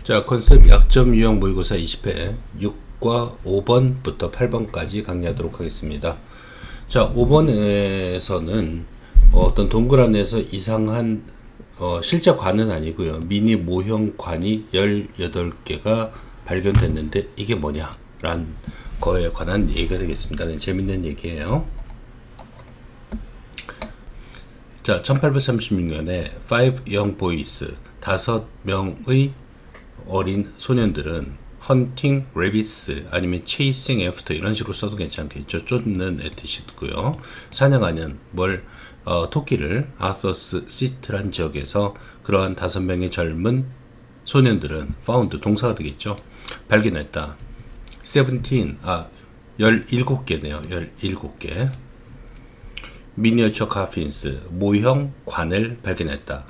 자, 컨셉 약점 유형 모의고사 20회 6과 5번부터 8번까지 강의하도록 하겠습니다. 자, 5번에서는 어떤 동굴 안에서 이상한 실제 관은 아니고요. 미니 모형 관이 18개가 발견됐는데 이게 뭐냐? 란 거에 관한 얘기가 되겠습니다. 그냥 재밌는 얘기예요. 자, 1836년에 Five Young Boys, 5명의 어린 소년들은 hunting rabbits 아니면 chasing after 이런 식으로 써도 괜찮겠죠. 쫓는 애 뜻이고요. 사냥하는 토끼를 아서스 시트란 지역에서 그러한 5명의 젊은 소년들은 found 동사가 되겠죠. 발견했다. 17개네요. 17개. 미니어처 카핀스 모형 관을 발견했다.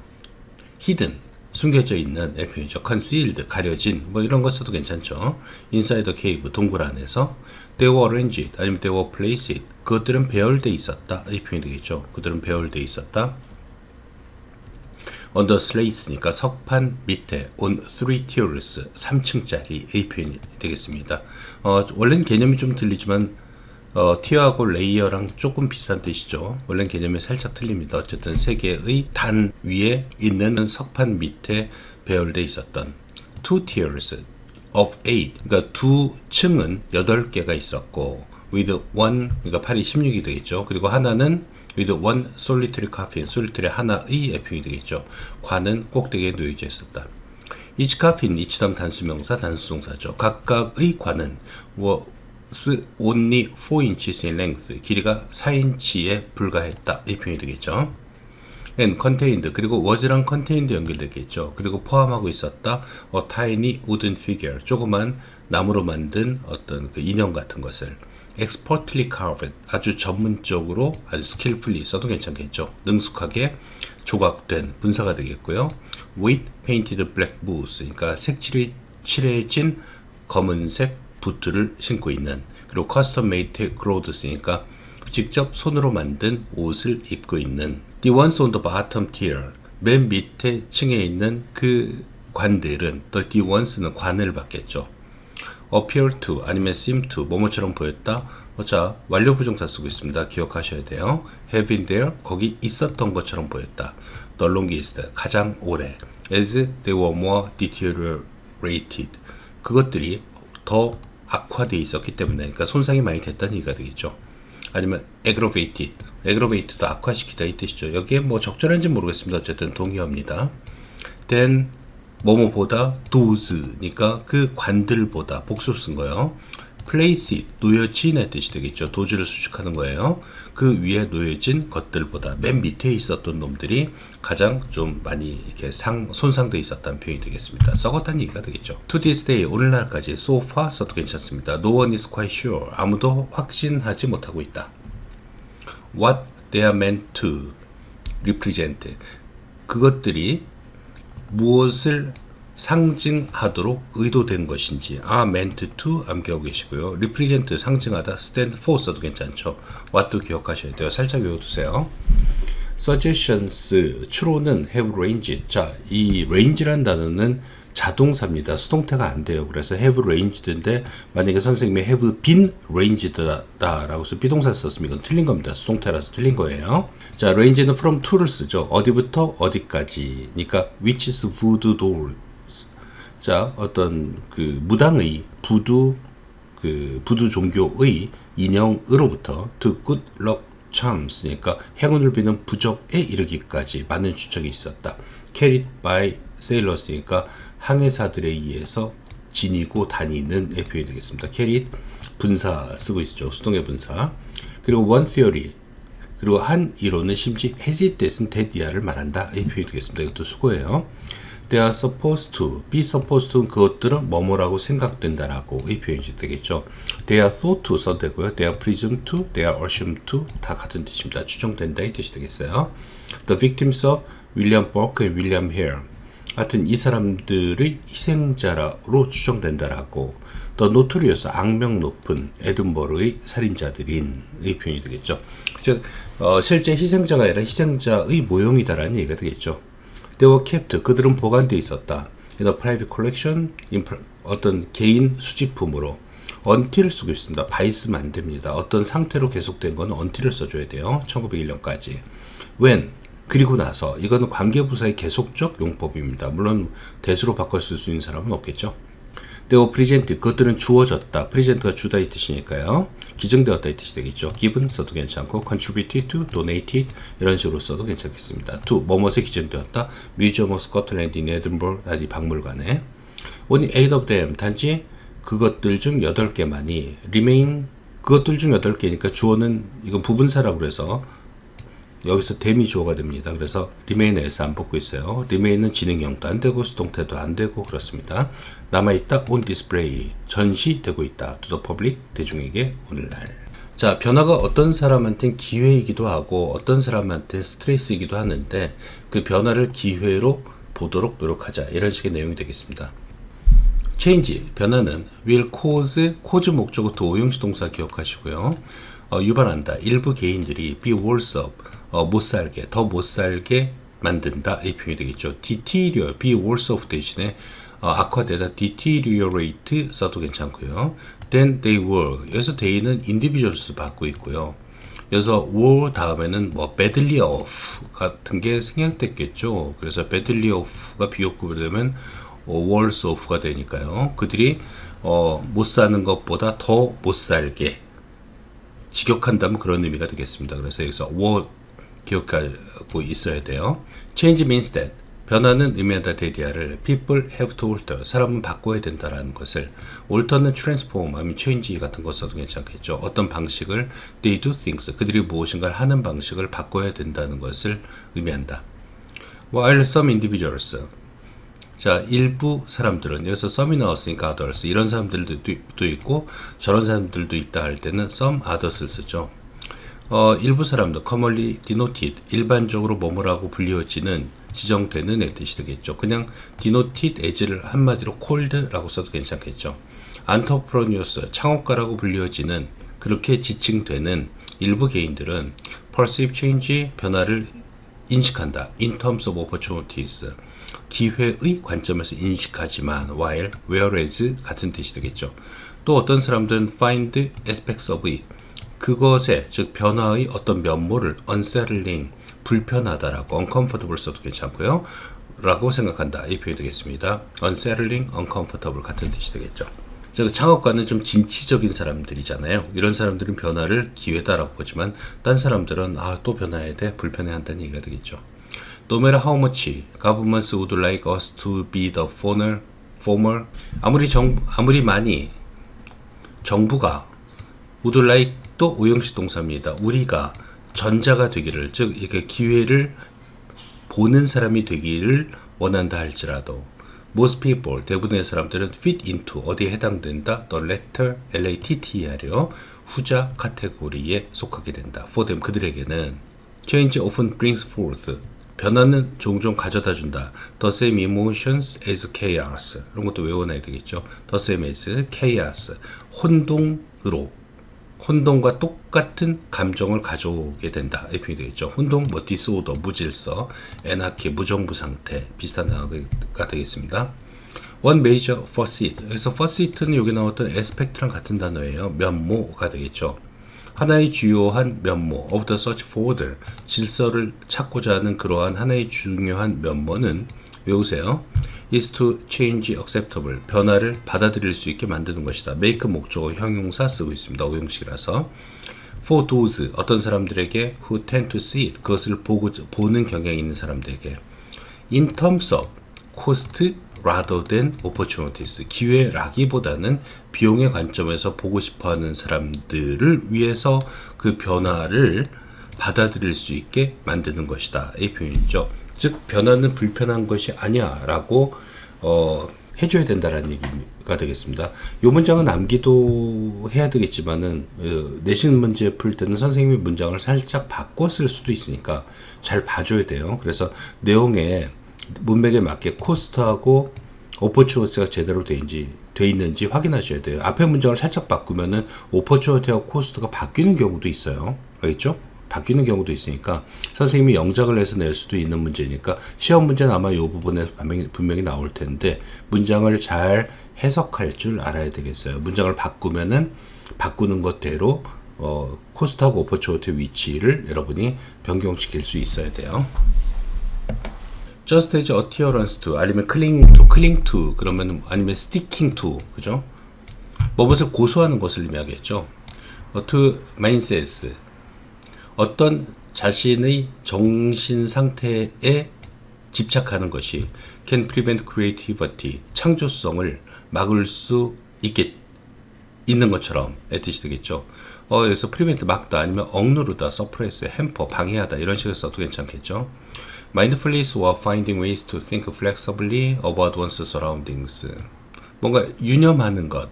hidden 숨겨져 있는 표현이죠. concealed 가려진 이런 거 써도 괜찮죠. inside the cave 동굴 안에서 they were arranged 아니면 they were placed 그것들은 배열돼 있었다. 이 표현이 되겠죠. 그들은 배열돼 있었다. on the slate니까 석판 밑에 on three tiers 3층짜리 이 표현이 되겠습니다. 원래는 개념이 좀 틀리지만 티어하고 레이어랑 조금 비슷한 뜻이죠. 원래는 개념이 살짝 틀립니다. 어쨌든 3개의 단 위에 있는 석판 밑에 배열되어 있었던 two tiers of 8 그러니까 2층은 8개가 있었고 with one 그러니까 8이 16이 되겠죠. 그리고 하나는 with one solitary coffin solitary 하나의 표현이 되겠죠. 관은 꼭대기에 놓여져 있었다. each coffin each당 단수명사 단수동사죠. 각각의 관은 only 4inches in length 길이가 4인치에 불과했다 이 표현이 되겠죠. and contained 그리고 was랑 contained 연결되겠죠. 그리고 포함하고 있었다 a tiny wooden figure 조그만 나무로 만든 어떤 그 인형 같은 것을 expertly carved 아주 전문적으로 아주 skillfully 써도 괜찮겠죠. 능숙하게 조각된 분사가 되겠고요. with painted black boots 그러니까 색칠이 칠해진 검은색 부트를 신고 있는 그리고 custom made clothes니까 직접 손으로 만든 옷을 입고 있는 the ones on the bottom tier 맨 밑에 층에 있는 그 관들은 the ones는 관을 받겠죠. appear to 아니면 seem to 뭐뭐처럼 보였다. 자 완료 부정사 쓰고 있습니다. 기억하셔야 돼요. have been there 거기 있었던 것처럼 보였다. the longest 가장 오래 as they were more deteriorated 그것들이 더 악화되어 있었기 때문에 그러니까 손상이 많이 됐다는 얘기가 되겠죠. 아니면 aggravated도 악화시키다 이 뜻이죠. 여기에 적절한지 모르겠습니다. 어쨌든 동의어입니다. then 뭐뭐보다 dose니까 그 관들보다 복수 쓴 거예요. place it 놓여진의 뜻이 되겠죠. 도주를 수축하는 거예요. 그 위에 놓여진 것들보다 맨 밑에 있었던 놈들이 가장 좀 많이 이렇게 손상되어 있었다는 표현이 되겠습니다. 썩었다는 얘기가 되겠죠. To this day 오늘날까지 so far 써도 괜찮습니다. No one is quite sure 아무도 확신하지 못하고 있다. What they are meant to represent 그것들이 무엇을 상징하도록 의도된 것인지 meant to 암기하고 계시고요. represent 상징하다 stand for 써도 괜찮죠. what도 기억하셔야 돼요. 살짝 외워두세요. suggestions 추론은 have ranged 자, 이 range라는 단어는 자동사입니다. 수동태가 안 돼요. 그래서 have ranged인데 만약에 선생님이 have been ranged다 라고 해서 비동사 썼으면 이건 틀린 겁니다. 수동태라서 틀린 거예요. 자, range는 from to를 쓰죠. 어디부터 어디까지 그러니까 which is voodoo doll 자, 어떤 그 무당의 부두 종교의 인형으로부터 to good luck charms 그러니까 행운을 비는 부적에 이르기까지 많은 추적이 있었다. carried by sailors 그러니까 항해사들에 의해서 지니고 다니는 표현이 되겠습니다. carried 분사 쓰고 있죠. 수동의 분사. 그리고 one theory 그리고 한 이론은 심지 hesitate는 대디아를 말한다. 이 표현이 되겠습니다. 이것도 수고예요. They are supposed to, be supposed to는 그것들은 뭐뭐라고 생각된다라고 이 표현이 되겠죠. They are thought to 써도 되고요. They are presumed to, they are assumed to 다 같은 뜻입니다. 추정된다 이 뜻이 되겠어요. The victims of William Burke and William Hare 하여튼 이 사람들의 희생자로 추정된다라고 The notorious 악명 높은 에든버러의 살인자들인 이 표현이 되겠죠. 즉 실제 희생자가 아니라 희생자의 모형이다라는 얘기가 되겠죠. They were kept 그들은 보관되어 있었다. in a private collection, 어떤 개인 수집품으로. until을 쓰고 있습니다. by 쓰면 안 됩니다. 어떤 상태로 계속된 건 until을 써줘야 돼요. 1901년까지. when, 그리고 나서. 이거는 관계부사의 계속적 용법입니다. 물론 대수로 바꿔 쓸 수 있는 사람은 없겠죠. they were presented, 그것들은 주어졌다. present가 주다 이 뜻이니까요. 기증되었다 이 뜻이 되겠죠. given 써도 괜찮고 contributed to, donated 이런 식으로 써도 괜찮겠습니다. to, 뭐뭇에 기증되었다. Museum of Scotland in Edinburgh, 아니 박물관에. only 8 of them, 단지 그것들 중 8개만이 remain, 그것들 중 8개니까 주어는 이건 부분사라고 그래서 여기서 them이 주어가 됩니다. 그래서 remain에서 안 뽑고 있어요. remain은 진행형도 안 되고 수동태도 안 되고 그렇습니다. 남아있다 on display, 전시되고 있다 to the public, 대중에게 오늘날. 자, 변화가 어떤 사람한테는 기회이기도 하고 어떤 사람한테는 스트레스이기도 하는데 그 변화를 기회로 보도록 노력하자, 이런 식의 내용이 되겠습니다. change, 변화는 will cause 목적어 또 오형식 동사 기억하시고요. 유발한다. 일부 개인들이 be worse off, 못살게, 더 못살게 만든다. 이 표현이 되겠죠. deteriorate, be worse off 대신에 악화되다, deteriorate 써도 괜찮고요. then they were, 여기서 they는 individuals 받고 있고요. 여기서 were 다음에는 뭐 badly off 같은 게 생략됐겠죠. 그래서 badly off가 비용급이 되면 worse off가 되니까요. 그들이 못 사는 것보다 더 못 살게, 직역한다면 그런 의미가 되겠습니다. 그래서 여기서 were 기억하고 있어야 돼요. change means that, 변화는 의미하다 대디아를 people have to alter, 사람은 바꿔야 된다라는 것을, alter는 transform, 아니면 change 같은 거 써도 괜찮겠죠. 어떤 방식을, they do things, 그들이 무엇인가를 하는 방식을 바꿔야 된다는 것을 의미한다. while some individuals, 자, 일부 사람들은, 여기서 some이 나왔으니까 others, 이런 사람들도 있고 저런 사람들도 있다 할 때는 some others를 쓰죠. 일부 사람들, commonly denoted, 일반적으로 뭐뭐라고 불리워지는, 지정되는 의 뜻이 되겠죠. 그냥 denoted as를 한마디로 called라고 써도 괜찮겠죠. entrepreneurs, 창업가라고 불리워지는, 그렇게 지칭되는 일부 개인들은 perceive change, 변화를 인식한다. in terms of opportunities, 기회의 관점에서 인식하지만, while, whereas 같은 뜻이 되겠죠. 또 어떤 사람들은 find aspects of it, 그것의, 즉 변화의 어떤 면모를 unsettling, 불편하다라고, uncomfortable 써도 괜찮고요. 라고 생각한다. 이 표현이 되겠습니다. unsettling, uncomfortable 같은 뜻이 되겠죠. 즉 창업가는 좀 진취적인 사람들이잖아요. 이런 사람들은 변화를 기회다라고 보지만 딴 사람들은 또 변화해야 돼, 불편해한다는 얘기가 되겠죠. No matter how much governments would like us to be the former, 아무리 많이 정부가 would like, 또 오형식 동사입니다. 우리가 전자가 되기를, 즉 이렇게 기회를 보는 사람이 되기를 원한다 할지라도, most people, 대부분의 사람들은 fit into, 어디에 해당된다, the latter, LATTER요, 후자 카테고리에 속하게 된다. for them, 그들에게는. change often brings forth, 변화는 종종 가져다 준다. the same emotions as chaos, 이런 것도 외워놔야 되겠죠. the same as chaos, 혼동과 똑같은 감정을 가져오게 된다. 이 표현이 되겠죠. 혼동, disorder, 무질서, anarchy, 무정부 상태, 비슷한 단어가 되겠습니다. one major facet, 여기서 facet는 여기 나왔던 aspect랑 같은 단어예요. 면모가 되겠죠. 하나의 주요한 면모, of the search for order, 질서를 찾고자 하는 그러한 하나의 중요한 면모는, 외우세요. is to change acceptable, 변화를 받아들일 수 있게 만드는 것이다. make 목적어 형용사 쓰고 있습니다. 오형식이라서. for those, 어떤 사람들에게 who tend to see it, 그것을 보는 경향이 있는 사람들에게. in terms of cost rather than opportunities, 기회라기보다는 비용의 관점에서 보고 싶어하는 사람들을 위해서 그 변화를 받아들일 수 있게 만드는 것이다. 이 표현이죠. 즉 변화는 불편한 것이 아니야 라고 해줘야 된다라는 얘기가 되겠습니다. 이 문장은 암기도 해야 되겠지만은 내신 문제 풀 때는 선생님이 문장을 살짝 바꿔 쓸 수도 있으니까 잘 봐줘야 돼요. 그래서 내용에 문맥에 맞게 코스트하고 오퍼추니티가 제대로 돼 있는지 확인하셔야 돼요. 앞에 문장을 살짝 바꾸면은 오퍼추니티하고 코스트가 바뀌는 경우도 있어요. 알겠죠? 바뀌는 경우도 있으니까 선생님이 영작을 해서 낼 수도 있는 문제니까 시험 문제는 아마 이 부분에서 분명히 나올 텐데 문장을 잘 해석할 줄 알아야 되겠어요. 문장을 바꾸면은 바꾸는 것대로 코스트하고 오퍼추니티 위치를 여러분이 변경시킬 수 있어야 돼요. just as adherence to 아니면 cling to 그러면 아니면 sticking to 그죠? 무엇을 고수하는 것을 의미하겠죠. to mindsets 어떤 자신의 정신 상태에 집착하는 것이 can prevent creativity 창조성을 막을 수 있는 것처럼 뜻이 되겠죠. 여기서 prevent 막다 아니면 억누르다, suppress, hamper 방해하다 이런 식으로 써도 괜찮겠죠. Mindfulness or finding ways to think flexibly about one's surroundings. 뭔가 유념하는 것,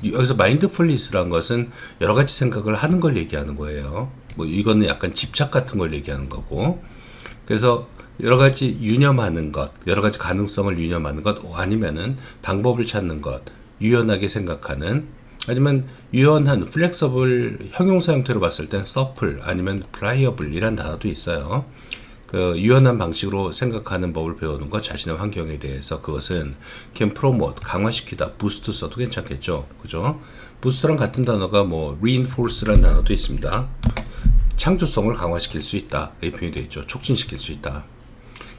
여기서 mindfulness라는 것은 여러 가지 생각을 하는 걸 얘기하는 거예요. 뭐 이거는 약간 집착 같은 걸 얘기하는 거고. 그래서 여러 가지 유념하는 것, 여러 가지 가능성을 유념하는 것, 아니면은 방법을 찾는 것, 유연하게 생각하는, 아니면 유연한, 플렉서블 형용사 형태로 봤을 땐 supple 아니면 pliable 이란 단어도 있어요. 그 유연한 방식으로 생각하는 법을 배우는 것, 자신의 환경에 대해서 그것은 can promote 강화시키다, boost 써도 괜찮겠죠, 그죠? boost랑 같은 단어가 뭐 reinforce라는 단어도 있습니다. 창조성을 강화시킬 수 있다, 이 표현이 되어 있죠. 촉진시킬 수 있다.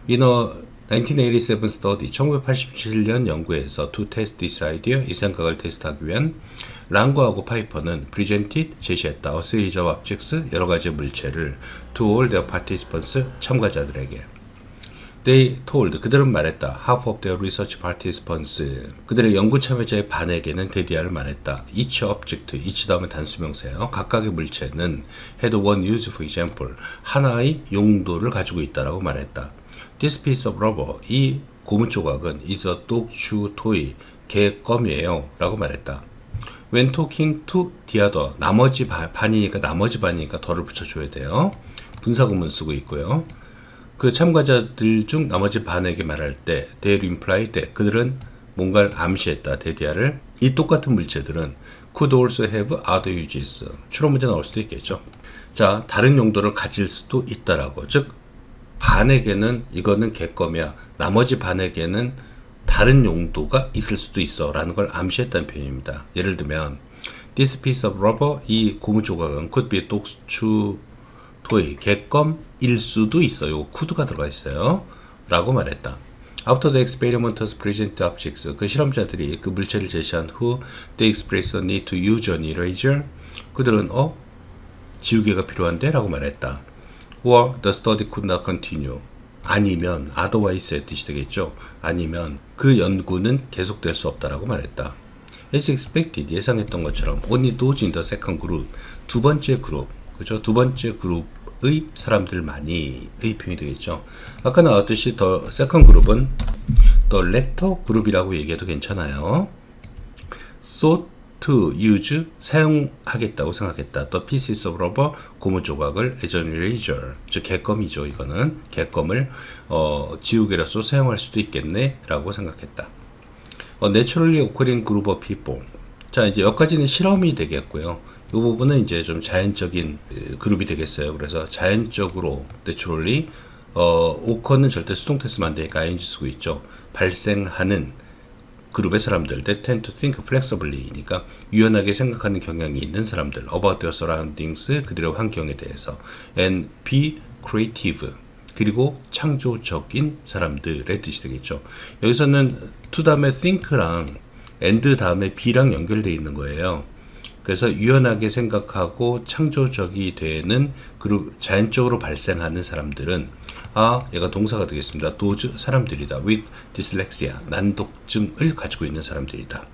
In a 1987 study, 1987년 연구에서 to test this idea, 이 생각을 테스트하기 위한 랑거하고 파이퍼는 presented, 제시했다, a series of objects, 여러 가지 물체를 to all their participants, 참가자들에게. They told, 그들은 말했다. Half of their research participants, 그들의 연구 참여자의 반에게는 대디아를 말했다. Each object, each 다음에 단수명사예요. 각각의 물체는 had one useful example, 하나의 용도를 가지고 있다라고 말했다. This piece of rubber, 이 고무 조각은 is a dog chew toy, 개 껌이에요 라고 말했다. When talking to the other, 나머지 반이니까 더를 붙여줘야 돼요. 분사구문 쓰고 있고요. 그 참가자들 중 나머지 반에게 말할 때 they implied that, 그들은 뭔가를 암시했다, 대디아를. 이 똑같은 물체들은 could also have other uses, 추론 문제 나올 수도 있겠죠. 자, 다른 용도를 가질 수도 있다라고. 즉 반에게는 이거는 개껌이야, 나머지 반에게는 다른 용도가 있을 수도 있어 라는 걸 암시했다는 표현입니다. 예를 들면 This piece of rubber, 이 고무 조각은 could be a dog's chew toy, 개껌일 수도 있어요. could가 들어가 있어요 라고 말했다. After the experimenters presented objects, 그 실험자들이 그 물체를 제시한 후 they expressed a need to use an eraser, 그들은 지우개가 필요한데 라고 말했다. Or the study could not continue, 아니면 otherwise의 뜻이 되겠죠. 아니면 그 연구는 계속될 수 없다라고 말했다. As expected, 예상했던 것처럼 only those in the second group, 두 번째 그룹, 그죠? 두 번째 그룹의 사람들만이의 표현이 되겠죠. 아까 나왔듯이 the second 그룹은 the latter 그룹이라고 얘기해도 괜찮아요. So to use, 사용하겠다고 생각했다. The pieces of rubber, 고무 조각을 as an eraser, 즉 개껌이죠. 이거는 개껌을 지우개로서 사용할 수도 있겠네 라고 생각했다. Naturally occurring group of people. 자, 이제 여기까지는 실험이 되겠고요. 이 부분은 이제 좀 자연적인 그룹이 되겠어요. 그래서 자연적으로 naturally, occur는 절대 수동태 쓰면 안 되니까 ing 쓰고 있죠. 발생하는 그룹의 사람들, that tend to think flexibly니까 유연하게 생각하는 경향이 있는 사람들, about their surroundings, 그들의 환경에 대해서, and be creative, 그리고 창조적인 사람들의 뜻이 되겠죠. 여기서는 to 다음에 think랑 and 다음에 be랑 연결되어 있는 거예요. 그래서 유연하게 생각하고 창조적이 되는 그룹, 자연적으로 발생하는 사람들은 얘가 동사가 되겠습니다. those 사람들이다. with dyslexia, 난독증을 가지고 있는 사람들이다.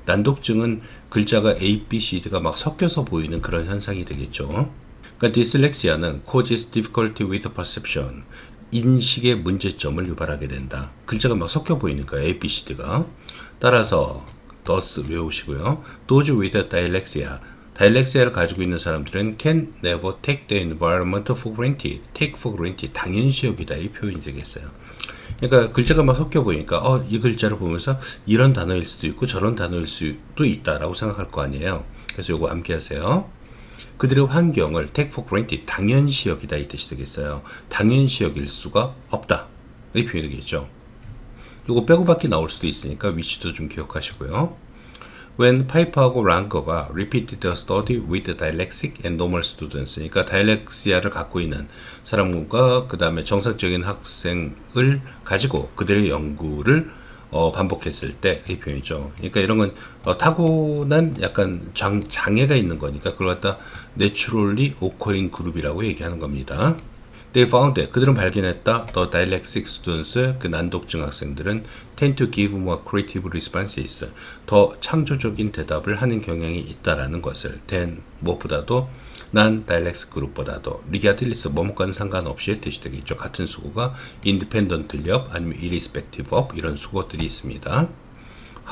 난독증은 글자가 A, B, C, D가 막 섞여서 보이는 그런 현상이 되겠죠. 그러니까 dyslexia는 causes difficulty with perception, 인식의 문제점을 유발하게 된다. 글자가 막 섞여 보이니까 A, B, C, D가. 따라서 thus 외우시고요. those with dyslexia, 다일렉시아를 가지고 있는 사람들은 can never take the environment for granted, take for granted, 당연시 여기다, 이 표현이 되겠어요. 그러니까 글자가 막 섞여 보니까 이 글자를 보면서 이런 단어일 수도 있고 저런 단어일 수도 있다라고 생각할 거 아니에요. 그래서 요거 암기하세요. 그들의 환경을 take for granted, 당연시 여기다 이 뜻이 되겠어요. 당연시 여길 수가 없다. 이 표현이 되겠죠. 요거 빼고밖에 나올 수도 있으니까 위치도 좀 기억하시고요. When 파이퍼하고 랑거가 repeated their study with dyslexic and normal students, 그러니까 다이렉시아를 갖고 있는 사람과 그 다음에 정상적인 학생을 가지고 그들의 연구를 반복했을 때 이 표현이죠. 그러니까 이런 건 타고난 약간 장애가 있는 거니까 그걸 갖다 naturally occurring group이라고 얘기하는 겁니다. They found that 그들은 발견했다. The dyslexic students, 그 난독증 학생들은 tend to give more creative responses, 더 창조적인 대답을 하는 경향이 있다라는 것을 than 무엇보다도 난 dyslexic 그룹보다도 regardless 뭐뭐과는 상관없이의 뜻이 되겠죠. 같은 수고가 independently of 아니면 irrespective of 이런 수고들이 있습니다.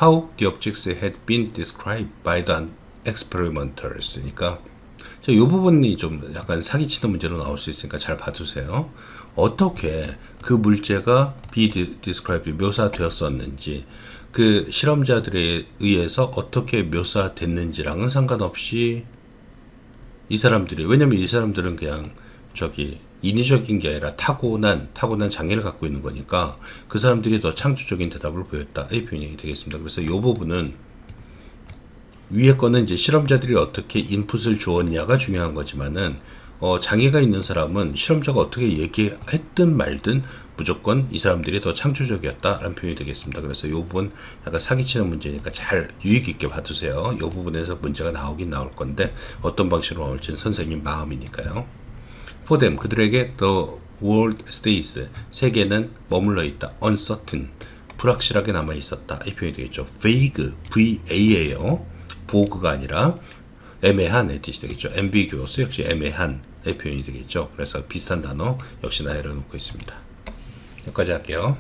How the objects had been described by the experimenters. 그러니까 이 부분이 좀 약간 사기치는 문제로 나올 수 있으니까 잘 봐두세요. 어떻게 그 물체가 be described, 묘사되었었는지, 그 실험자들에 의해서 어떻게 묘사됐는지랑은 상관없이 이 사람들이, 왜냐면 이 사람들은 그냥 인위적인 게 아니라 타고난 장애를 갖고 있는 거니까 그 사람들이 더 창조적인 대답을 보였다. 이 표현이 되겠습니다. 그래서 이 부분은 위에 거는 이제 실험자들이 어떻게 인풋을 주었냐가 중요한 거지만은 장애가 있는 사람은 실험자가 어떻게 얘기했든 말든 무조건 이 사람들이 더 창조적이었다라는 표현이 되겠습니다. 그래서 이 부분 약간 사기치는 문제니까 잘 유익 있게 봐두세요. 이 부분에서 문제가 나오긴 나올 건데 어떤 방식으로 나올지는 선생님 마음이니까요. For them, 그들에게 the world stays, 세계는 머물러 있다. uncertain, 불확실하게 남아 있었다. 이 표현이 되겠죠. vague, va예요. 보그가 아니라 애매한의 뜻이 되겠죠. ambiguous 역시 애매한의 표현이 되겠죠. 그래서 비슷한 단어 역시 나열해 놓고 있습니다. 여기까지 할게요.